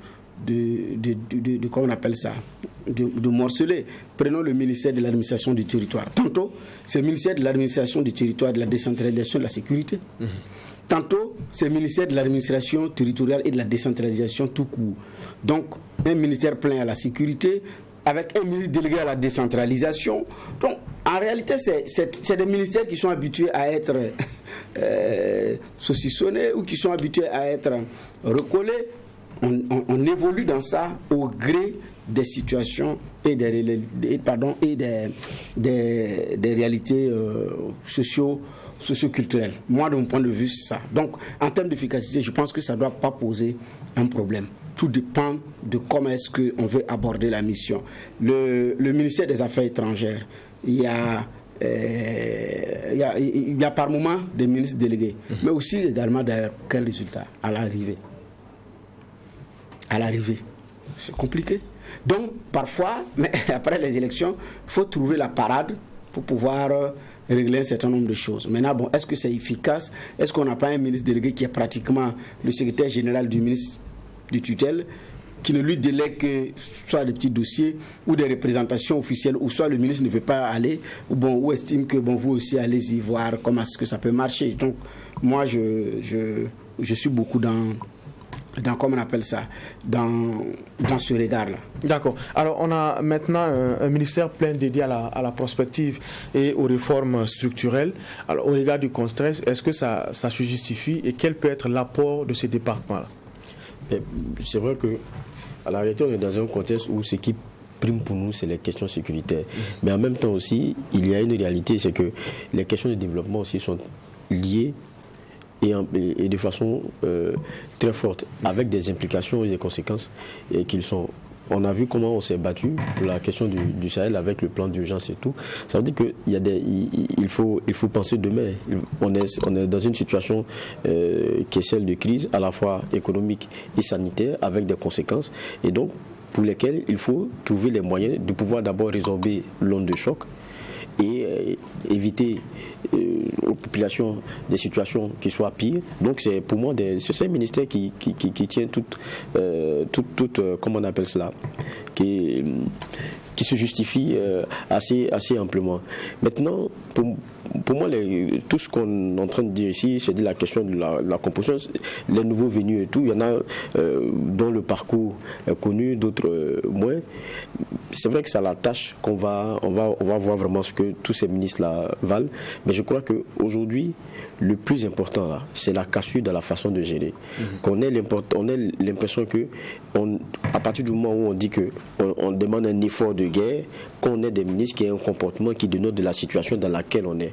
comment on appelle ça, de morceler. Prenons le ministère de l'administration du territoire. Tantôt, c'est le ministère de l'administration du territoire, de la décentralisation et de la sécurité. Tantôt, c'est le ministère de l'administration territoriale et de la décentralisation tout court. Donc, un ministère plein à la sécurité, avec un ministre délégué à la décentralisation. Donc, en réalité, c'est des ministères qui sont habitués à être saucissonnés ou qui sont habitués à être recollés. On évolue dans ça au gré des situations et des réalités socio-culturelles. Moi, de mon point de vue, c'est ça. Donc, en termes d'efficacité, je pense que ça ne doit pas poser un problème. Tout dépend de comment est-ce qu'on veut aborder la mission. Le ministère des Affaires étrangères, il y a par moment des ministres délégués, mais aussi également d'ailleurs, quel résultat à l'arrivée? À l'arrivée, c'est compliqué. Donc, parfois, mais après les élections, il faut trouver la parade pour pouvoir régler un certain nombre de choses. Maintenant, bon, est-ce que c'est efficace? Est-ce qu'on n'a pas un ministre délégué qui est pratiquement le secrétaire général du ministre du tutelle, qui ne lui délègue que soit des petits dossiers ou des représentations officielles, ou soit le ministre ne veut pas aller, ou estime que vous aussi allez-y voir comment est-ce que ça peut marcher. Donc, moi, je suis beaucoup dans comment on appelle ça, dans ce regard-là. D'accord. Alors, on a maintenant un ministère plein dédié à la prospective et aux réformes structurelles. Alors, au regard du contexte, est-ce que ça se justifie et quel peut être l'apport de ces départements-là? C'est vrai que, à la réalité, on est dans un contexte où ce qui prime pour nous, c'est les questions sécuritaires. Mais en même temps aussi, il y a une réalité, c'est que les questions de développement aussi sont liées et de façon très forte, avec des implications et des conséquences qu'ils sont. On a vu comment on s'est battu pour la question du Sahel avec le plan d'urgence et tout. Ça veut dire qu'il faut penser demain. On est dans une situation qui est celle de crise, à la fois économique et sanitaire, avec des conséquences. Et donc, pour lesquelles il faut trouver les moyens de pouvoir d'abord résorber l'onde de choc et éviter aux populations des situations qui soient pires. Donc c'est pour moi c'est un ministère qui tient toute comment on appelle cela, qui se justifie assez amplement. Maintenant, pour moi, tout ce qu'on est en train de dire ici, c'est de la question de la composition. Les nouveaux venus et tout, il y en a dont le parcours est connu, d'autres moins. C'est vrai que c'est la tâche qu'on va voir vraiment ce que tous ces ministres-là valent. Mais je crois qu'aujourd'hui, le plus important, là, c'est la cassure dans la façon de gérer. Qu'on ait l'impression que, à partir du moment où on dit qu'on demande un effort de guerre, qu'on ait des ministres qui aient un comportement qui dénote de la situation dans laquelle on est.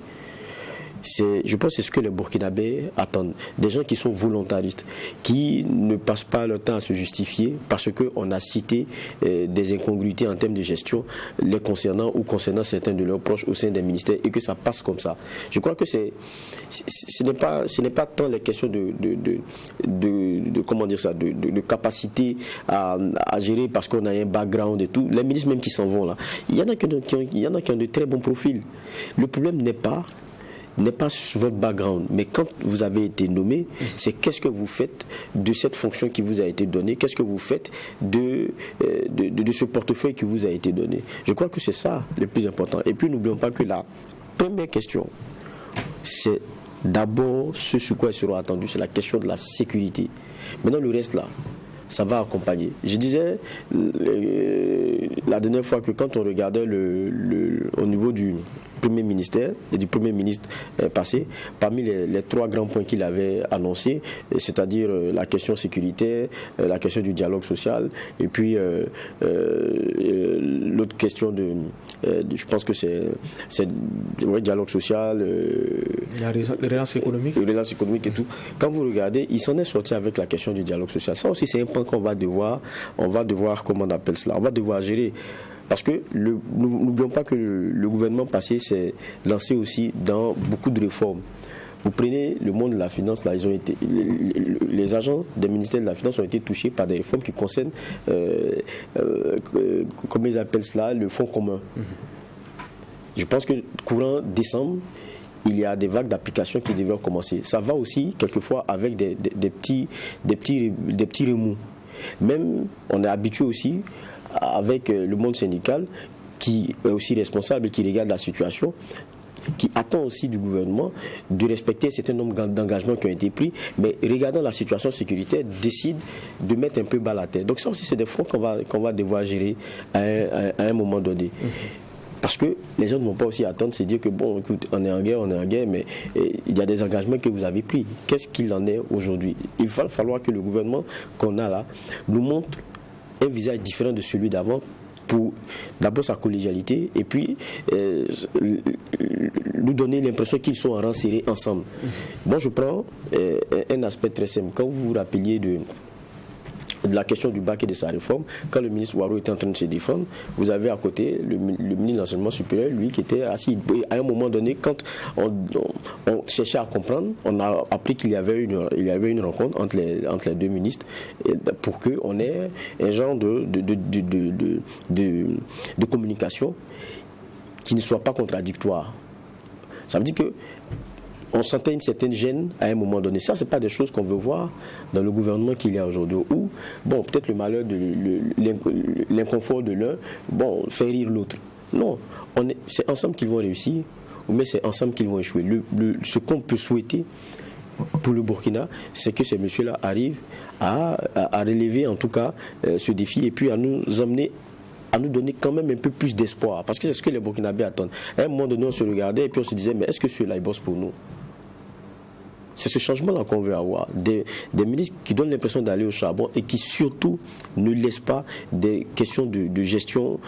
Je pense que c'est ce que les Burkinabés attendent. Des gens qui sont volontaristes, qui ne passent pas leur temps à se justifier parce qu'on a cité des incongruités en termes de gestion les concernant ou concernant certains de leurs proches au sein des ministères et que ça passe comme ça. Je crois que ce n'est pas tant les questions de comment dire ça, de capacité à gérer parce qu'on a un background et tout. Les ministres même qui s'en vont là, il y en a qui ont de très bons profils. Le problème n'est pas sur votre background, mais quand vous avez été nommé, c'est qu'est-ce que vous faites de cette fonction qui vous a été donnée, qu'est-ce que vous faites de ce portefeuille qui vous a été donné. Je crois que c'est ça le plus important. Et puis n'oublions pas que la première question, c'est d'abord ce sur quoi ils seront attendus, c'est la question de la sécurité. Maintenant le reste là, ça va accompagner. Je disais la dernière fois que quand on regardait au niveau du Premier ministère et du Premier ministre passé, parmi les 3 grands points qu'il avait annoncés, c'est-à-dire la question sécuritaire, la question du dialogue social, et puis l'autre question je pense que c'est dialogue social, la relance économique. La relance économique et tout. Quand vous regardez, il s'en est sorti avec la question du dialogue social. Ça aussi, c'est un point qu'on va devoir, comment on appelle cela, on va devoir gérer. Parce que n'oublions pas que le gouvernement passé s'est lancé aussi dans beaucoup de réformes. Vous prenez le monde de la finance, là, les agents des ministères de la finance ont été touchés par des réformes qui concernent, comment ils appellent cela, le fonds commun. Je pense que courant décembre, il y a des vagues d'application qui devaient commencer. Ça va aussi quelquefois avec des petits remous. Même on est habitué aussi avec le monde syndical qui est aussi responsable et qui regarde la situation, qui attend aussi du gouvernement de respecter un certain nombre d'engagements qui ont été pris, mais regardant la situation sécuritaire, décide de mettre un peu bas la tête. Donc ça aussi, c'est des fonds qu'on va devoir gérer à un moment donné. Parce que les gens ne vont pas aussi attendre, se dire que bon, écoute, on est en guerre, mais il y a des engagements que vous avez pris. Qu'est-ce qu'il en est aujourd'hui? Il va falloir que le gouvernement qu'on a là nous montre un visage différent de celui d'avant pour d'abord sa collégialité et puis nous donner l'impression qu'ils sont en rang serré ensemble. Moi, je prends un aspect très simple. Quand vous vous rappeliez de la question du bac et de sa réforme, quand le ministre Ouattara était en train de se défendre, vous avez à côté le ministre de l'enseignement supérieur, lui qui était assis. Et à un moment donné, quand on cherchait à comprendre, on a appris qu'il y avait une rencontre entre les deux ministres pour qu'on ait un genre de communication qui ne soit pas contradictoire. Ça veut dire que on sentait une certaine gêne à un moment donné. Ça, ce n'est pas des choses qu'on veut voir dans le gouvernement qu'il y a aujourd'hui. Ou, bon, peut-être le malheur, l'inconfort de l'un, bon, fait rire l'autre. Non, c'est ensemble qu'ils vont réussir, mais c'est ensemble qu'ils vont échouer. Ce qu'on peut souhaiter pour le Burkina, c'est que ces messieurs-là arrivent à relever en tout cas ce défi et puis à nous amener à nous donner quand même un peu plus d'espoir. Parce que c'est ce que les Burkinabés attendent. À un moment donné, on se regardait et puis on se disait, mais est-ce que ceux-là, ils bossent pour nous? C'est ce changement-là qu'on veut avoir. Des ministres qui donnent l'impression d'aller au charbon et qui surtout ne laissent pas des questions de gestion,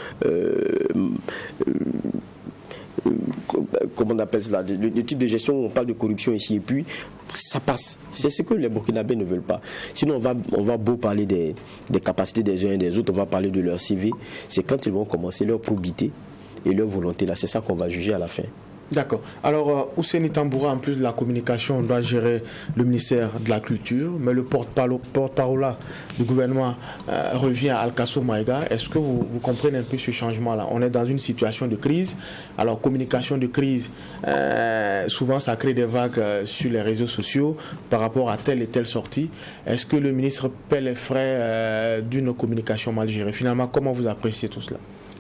comment on appelle cela, le type de gestion où on parle de corruption ici et puis ça passe. C'est ce que les Burkinabés ne veulent pas. Sinon on va beau parler des capacités des uns et des autres, on va parler de leur CV. C'est quand ils vont commencer leur probité et leur volonté là, c'est ça qu'on va juger à la fin. D'accord. Alors, Ousseini Tamboura, en plus de la communication, doit gérer le ministère de la Culture, mais le porte-parole du gouvernement revient à Alkasso Maïga. Est-ce que vous comprenez un peu ce changement-là? On est dans une situation de crise. Alors, communication de crise, souvent ça crée des vagues sur les réseaux sociaux par rapport à telle et telle sortie. Est-ce que le ministre paie les frais d'une communication mal gérée? Finalement, comment vous appréciez tout cela?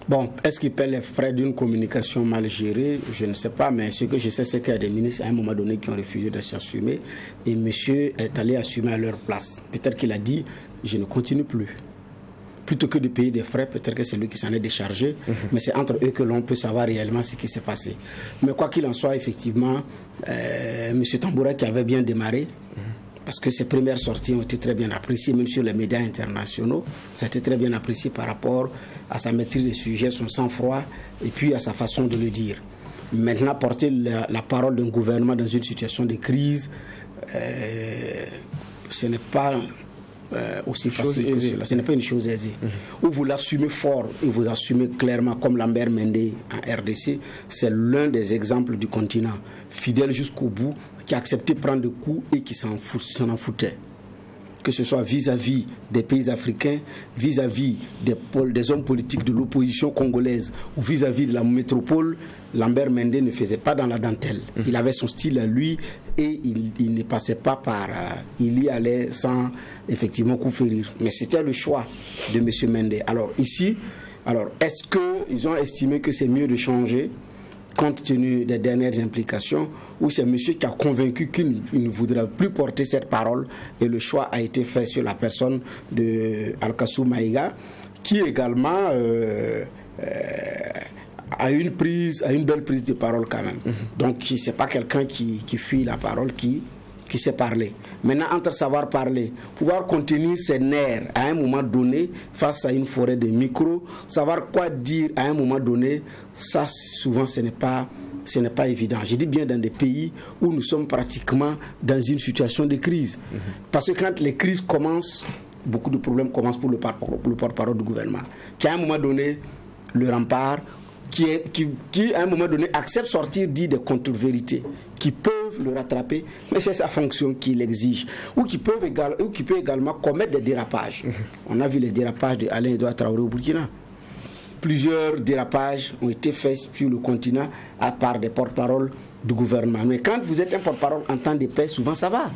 Bon, est-ce qu'il paie les frais d'une communication mal gérée? Je ne sais pas, mais ce que je sais, c'est qu'il y a des ministres à un moment donné qui ont refusé de s'assumer et monsieur est allé assumer à leur place. Peut-être qu'il a dit, je ne continue plus. Plutôt que de payer des frais, peut-être que c'est lui qui s'en est déchargé, mais c'est entre eux que l'on peut savoir réellement ce qui s'est passé. Mais quoi qu'il en soit, effectivement, monsieur Tamboura qui avait bien démarré, parce que ses premières sorties ont été très bien appréciées, même sur les médias internationaux. Ça a été très bien apprécié par rapport à sa maîtrise des sujets, son sang-froid, et puis à sa façon de le dire. Maintenant, porter la parole d'un gouvernement dans une situation de crise, ce n'est pas aussi facile que cela. Ce n'est pas une chose aisée. Ou vous l'assumez fort, et vous assumez clairement, comme Lambert Mende en RDC, c'est l'un des exemples du continent, fidèle jusqu'au bout, qui a accepté de prendre des coups et qui s'en en foutait. Que ce soit vis-à-vis des pays africains, vis-à-vis des hommes politiques de l'opposition congolaise ou vis-à-vis de la métropole, Lambert Mende ne faisait pas dans la dentelle. Il avait son style à lui et il ne passait pas par... il y allait sans effectivement coup férir. Mais c'était le choix de M. Mende. Alors ici, est-ce qu'ils ont estimé que c'est mieux de changer compte tenu des dernières implications, ou c'est monsieur qui a convaincu qu'il ne voudra plus porter cette parole et le choix a été fait sur la personne de Alkasso Maïga, qui également a une belle prise de parole quand même. Donc c'est pas quelqu'un qui fuit la parole, qui sait parler. Maintenant, entre savoir parler, pouvoir contenir ses nerfs à un moment donné face à une forêt de micros, savoir quoi dire à un moment donné, ça souvent ce n'est pas évident. Je dis bien dans des pays où nous sommes pratiquement dans une situation de crise. Parce que quand les crises commencent, beaucoup de problèmes commencent pour le porte-parole du gouvernement, qui à un moment donné, le rempart, qui à un moment donné accepte sortir, dit des contre-vérités qui peuvent le rattraper, mais c'est sa fonction qui l'exige, ou qui peut également commettre des dérapages. On a vu les dérapages de Alain Edouard Traoré au Burkina. Plusieurs dérapages ont été faits sur le continent à part des porte-paroles du gouvernement. Mais quand vous êtes un porte-parole en temps de paix, souvent ça va.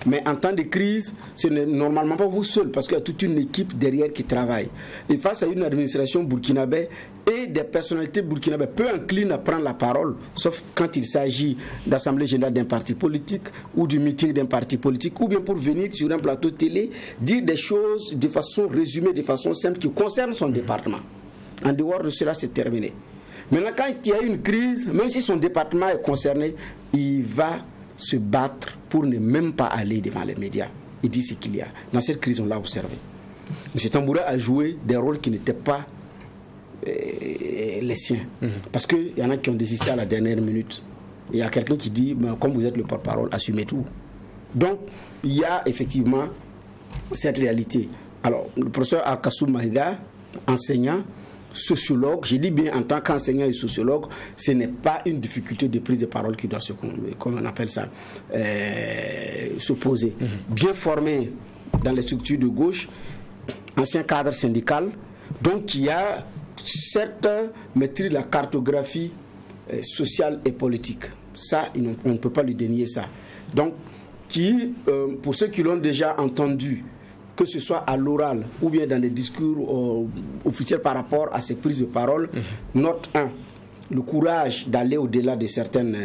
Mais en temps de crise, ce n'est normalement pas vous seul, parce qu'il y a toute une équipe derrière qui travaille. Et face à une administration burkinabé et des personnalités burkinabées peu inclines à prendre la parole, sauf quand il s'agit d'assemblée générale d'un parti politique ou du meeting d'un parti politique, ou bien pour venir sur un plateau télé, dire des choses de façon résumée, de façon simple, qui concernent son département. En dehors de cela, c'est terminé. Maintenant, quand il y a une crise, même si son département est concerné, il va se battre pour ne même pas aller devant les médias. Il dit ce qu'il y a. Dans cette crise, on l'a observé. M. Tamboura a joué des rôles qui n'étaient pas les siens. Parce qu'il y en a qui ont désisté à la dernière minute. Il y a quelqu'un qui dit, comme vous êtes le porte-parole, assumez tout. Donc, il y a effectivement cette réalité. Alors, le professeur Alkasso Maïga, enseignant, sociologue, je dis bien en tant qu'enseignant et sociologue, ce n'est pas une difficulté de prise de parole qui doit se, comment on appelle ça, se poser. Bien formé dans les structures de gauche, ancien cadre syndical, donc qui a certes maîtrise de la cartographie sociale et politique. Ça, on ne peut pas lui dénier ça. Donc, pour ceux qui l'ont déjà entendu, que ce soit à l'oral ou bien dans des discours officiels par rapport à ces prises de parole, note 1, le courage d'aller au-delà de certaines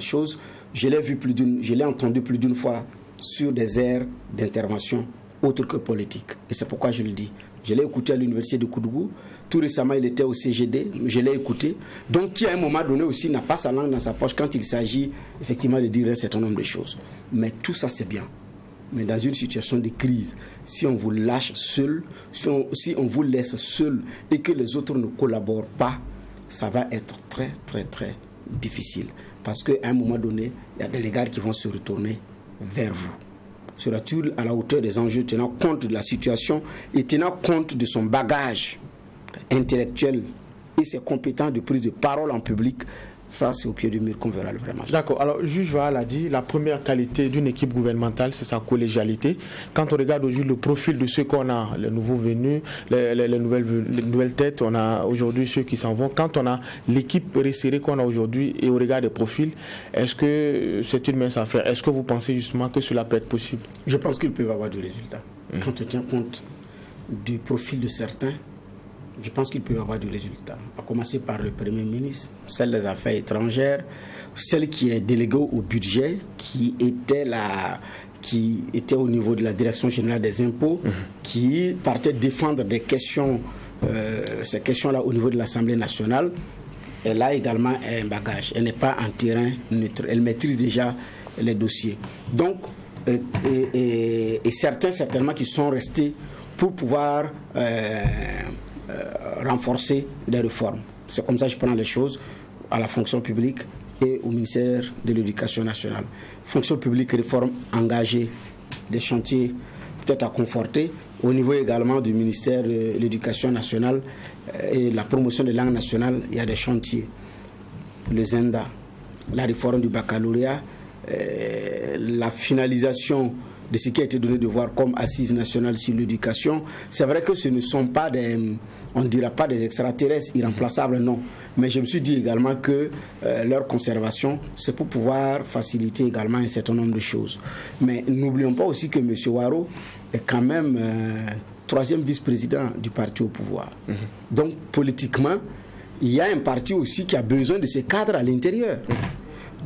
choses, je l'ai entendu plus d'une fois sur des aires d'intervention autres que politiques. Et c'est pourquoi je le dis. Je l'ai écouté à l'université de Koudougou. Tout récemment, il était au CGD. Je l'ai écouté. Donc, qui à un moment donné aussi n'a pas sa langue dans sa poche quand il s'agit effectivement de dire un certain nombre de choses. Mais tout ça, c'est bien. Mais dans une situation de crise, si on vous lâche seul, si on vous laisse seul et que les autres ne collaborent pas, ça va être très, très, très difficile. Parce qu'à un moment donné, il y a des regards qui vont se retourner vers vous. Sera-t-il à la hauteur des enjeux, tenant compte de la situation et tenant compte de son bagage intellectuel et ses compétences de prise de parole en public, ça c'est au pied du mur qu'on verra vraiment. D'accord. Alors, Juge Vaal a dit la première qualité d'une équipe gouvernementale, c'est sa collégialité. Quand on regarde aujourd'hui le profil de ceux qu'on a, les nouveaux venus, les nouvelles têtes, on a aujourd'hui ceux qui s'en vont. Quand on a l'équipe resserrée qu'on a aujourd'hui et au regard des profils, est-ce que c'est une mince affaire? Est-ce que vous pensez justement que cela peut être possible? Je pense qu'ils peuvent avoir du résultat. Quand on tient compte du profil de certains, je pense qu'il peut y avoir du résultat. À commencer par le Premier ministre, celle des Affaires étrangères, celle qui est déléguée au budget, qui était au niveau de la Direction générale des impôts, qui partait défendre des questions, ces questions-là au niveau de l'Assemblée nationale. Elle a également un bagage. Elle n'est pas en terrain neutre. Elle maîtrise déjà les dossiers. Donc, et certains certainement qui sont restés pour pouvoir renforcer les réformes. C'est comme ça que je prends les choses à la fonction publique et au ministère de l'Éducation nationale. Fonction publique, réforme engagée, des chantiers peut-être à conforter. Au niveau également du ministère de l'Éducation nationale et la promotion des langues nationales, il y a des chantiers. Le ZENDA, la réforme du baccalauréat, la finalisation de ce qui a été donné de voir comme assise nationale sur l'éducation. C'est vrai que ce ne sont pas on ne dira pas des extraterrestres irremplaçables, non. Mais je me suis dit également que leur conservation, c'est pour pouvoir faciliter également un certain nombre de choses. Mais n'oublions pas aussi que M. Waro est quand même troisième vice-président du parti au pouvoir. Donc, politiquement, il y a un parti aussi qui a besoin de ces cadres à l'intérieur.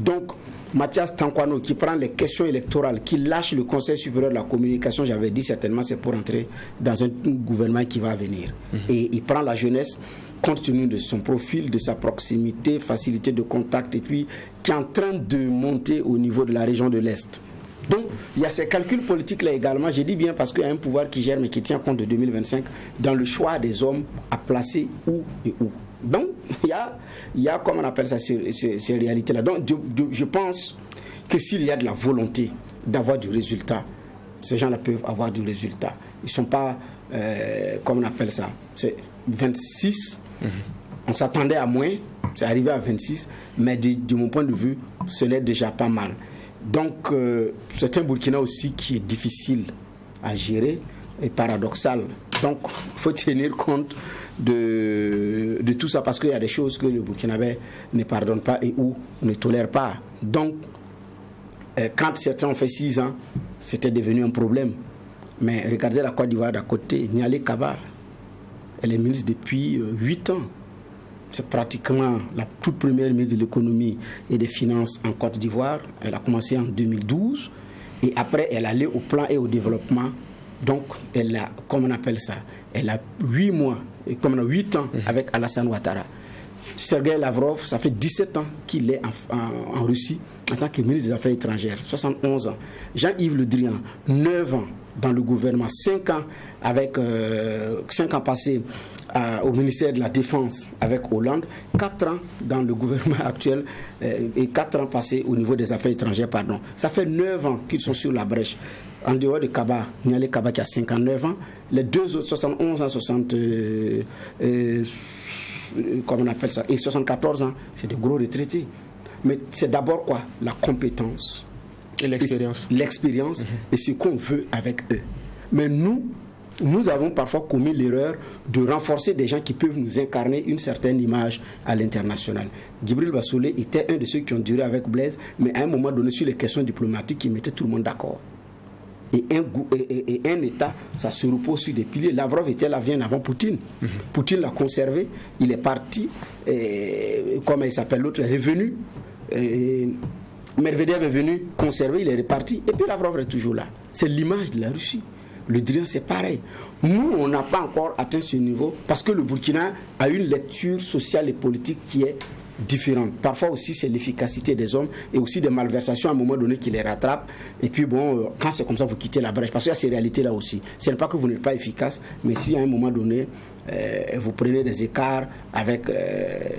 Donc, Mathias Tankwano qui prend les questions électorales, qui lâche le Conseil supérieur de la communication, j'avais dit certainement c'est pour entrer dans un gouvernement qui va venir. Et il prend la jeunesse compte tenu de son profil, de sa proximité, facilité de contact, et puis qui est en train de monter au niveau de la région de l'Est. Donc, il y a ces calculs politiques-là également, j'ai dit bien parce qu'il y a un pouvoir qui gère mais qui tient compte de 2025 dans le choix des hommes à placer où et où. Donc, il y a comment on appelle ça, ces réalités-là. Donc, je pense que s'il y a de la volonté d'avoir du résultat, ces gens-là peuvent avoir du résultat. Ils ne sont pas, comment on appelle ça, c'est 26. On s'attendait à moins, c'est arrivé à 26, mais de mon point de vue, ce n'est déjà pas mal. Donc, c'est un Burkina aussi qui est difficile à gérer et paradoxal. Donc, il faut tenir compte de tout ça parce qu'il y a des choses que le Burkinabé ne pardonne pas et ou ne tolère pas. Donc, quand certains ont fait 6 ans, c'était devenu un problème. Mais regardez la Côte d'Ivoire d'à côté, Nialé Kaba, elle est ministre depuis 8 ans. C'est pratiquement la toute première ministre de l'économie et des finances en Côte d'Ivoire. Elle a commencé en 2012 et après elle allait au plan et au développement. Donc elle a, comment on appelle ça, elle a 8 mois, comme on a 8 ans avec Alassane Ouattara. Sergei Lavrov, ça fait 17 ans qu'il est en Russie en tant que ministre des Affaires étrangères, 71 ans. Jean-Yves Le Drian, 9 ans dans le gouvernement, 5 ans avec 5 ans passés au ministère de la Défense avec Hollande, 4 ans dans le gouvernement actuel et 4 ans passés au niveau des affaires étrangères, pardon. Ça fait 9 ans qu'ils sont sur la brèche. En dehors de Kaba, Nialé Kaba qui a 59 ans, les deux autres 71 ans, 60, comment on appelle ça, et 74 ans, c'est de gros retraités. Mais c'est d'abord quoi? La compétence. Et l'expérience. L'expérience et ce qu'on veut avec eux. Mais nous avons parfois commis l'erreur de renforcer des gens qui peuvent nous incarner une certaine image à l'international. Djibril Bassolé était un de ceux qui ont duré avec Blaise, mais à un moment donné, sur les questions diplomatiques, il mettait tout le monde d'accord. Et un État, ça se repose sur des piliers. Lavrov était là bien avant Poutine. Poutine l'a conservé, il est parti, comment il s'appelle, l'autre est revenu. Medvedev est venu conserver, il est reparti, et puis Lavrov est toujours là. C'est l'image de la Russie. Le Drian, c'est pareil. Nous, on n'a pas encore atteint ce niveau parce que le Burkina a une lecture sociale et politique qui est différente. Parfois aussi, c'est l'efficacité des hommes et aussi des malversations à un moment donné qui les rattrapent. Et puis bon, quand c'est comme ça, vous quittez la brèche. Parce qu'il y a ces réalités-là aussi. Ce n'est pas que vous n'êtes pas efficace, mais si à un moment donné, vous prenez des écarts avec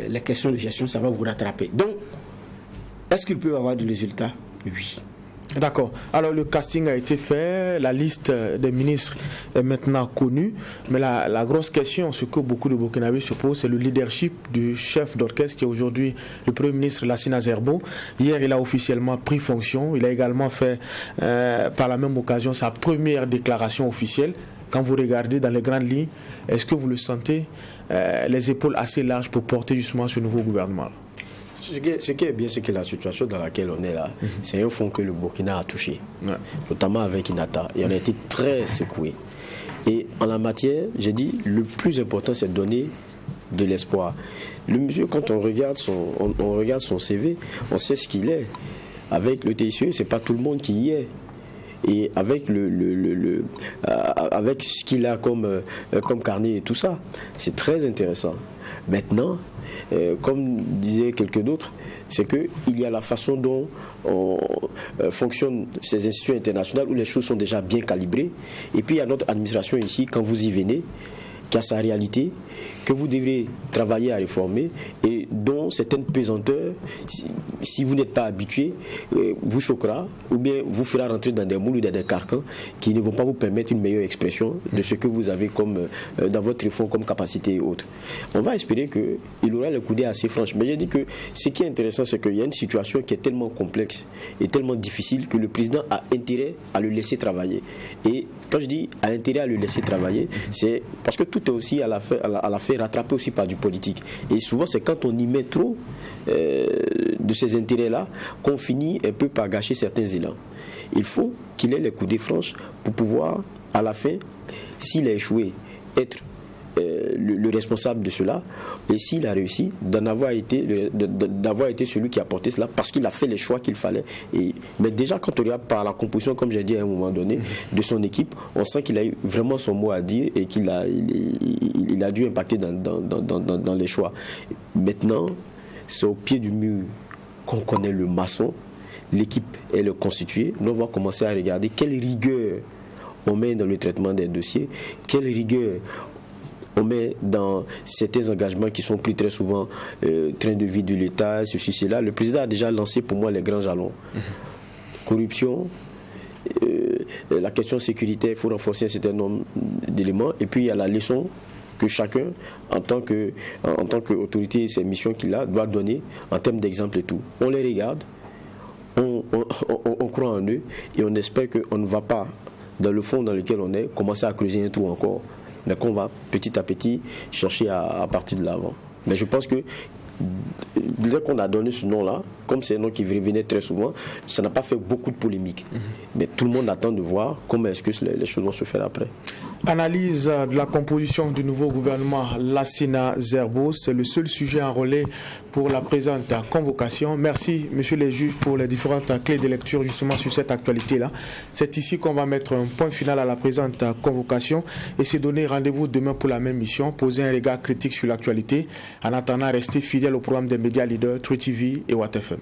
les questions de gestion, ça va vous rattraper. Donc, est-ce qu'il peut avoir du résultat? Oui. D'accord. Alors le casting a été fait, la liste des ministres est maintenant connue, mais la grosse question, ce que beaucoup de Burkinabés se posent, c'est le leadership du chef d'orchestre qui est aujourd'hui le Premier ministre Lassina Zerbo. Hier, il a officiellement pris fonction. Il a également fait par la même occasion sa première déclaration officielle. Quand vous regardez dans les grandes lignes, est-ce que vous le sentez les épaules assez larges pour porter justement ce nouveau gouvernement? Ce qui est bien, c'est que la situation dans laquelle on est là, c'est un fond que le Burkina a touché, notamment avec Inata. Et on a été très secoué. Et en la matière, j'ai dit, le plus important, c'est de donner de l'espoir. Le monsieur, quand on regarde son CV, on sait ce qu'il est. Avec le TICE, c'est pas tout le monde qui y est. Et avec avec ce qu'il a comme carnet et tout ça, c'est très intéressant. Maintenant, comme disaient quelques d'autres, c'est qu'il y a la façon dont fonctionnent ces institutions internationales où les choses sont déjà bien calibrées. Et puis il y a notre administration ici, quand vous y venez, qui a sa réalité, que vous devrez travailler à réformer et dont certaines pesanteurs, si vous n'êtes pas habitué, vous choquera ou bien vous fera rentrer dans des moules ou dans des carcans qui ne vont pas vous permettre une meilleure expression de ce que vous avez comme, dans votre fonds comme capacité et autres. On va espérer qu'il aura le coudé assez franche. Mais j'ai dit que ce qui est intéressant, c'est qu'il y a une situation qui est tellement complexe et tellement difficile que le président a intérêt à le laisser travailler. Et quand je dis a intérêt à le laisser travailler, c'est parce que tout est aussi à la fin rattrapé aussi par du politique. Et souvent, c'est quand on y met trop de ces intérêts-là qu'on finit un peu par gâcher certains élans. Il faut qu'il ait les coudées franches pour pouvoir, à la fin, s'il a échoué, être le responsable de cela, et s'il a réussi, d'avoir été celui qui a porté cela parce qu'il a fait les choix qu'il fallait. Mais déjà, quand on regarde par la composition, comme j'ai dit à un moment donné, de son équipe, on sent qu'il a eu vraiment son mot à dire et qu'il a dû impacter dans les choix. Maintenant, c'est au pied du mur qu'on connaît le maçon. L'équipe est le constituée. Nous, on va commencer à regarder quelle rigueur on met dans le traitement des dossiers, quelle rigueur on met dans certains engagements qui sont pris très souvent, train de vie de l'État, ceci, cela. Le président a déjà lancé pour moi les grands jalons. Corruption, la question sécuritaire, il faut renforcer un certain nombre d'éléments. Et puis il y a la leçon que chacun, en tant qu'autorité, ces missions qu'il a, doit donner en termes d'exemple et tout. On les regarde, on croit en eux et on espère qu'on ne va pas, dans le fond dans lequel on est, commencer à creuser un trou encore, mais qu'on va petit à petit chercher à partir de l'avant. Mais je pense que dès qu'on a donné ce nom-là, comme c'est un nom qui revenait très souvent, ça n'a pas fait beaucoup de polémique. Mais tout le monde attend de voir comment est-ce que les choses vont se faire après. Analyse de la composition du nouveau gouvernement Lassina Zerbo, c'est le seul sujet enrôlé pour la présente convocation. Merci, messieurs les juges, pour les différentes clés de lecture justement sur cette actualité-là. C'est ici qu'on va mettre un point final à la présente convocation et se donner rendez-vous demain pour la même mission, poser un regard critique sur l'actualité. En attendant, restez fidèles au programme des médias leaders, True TV et Watt FM.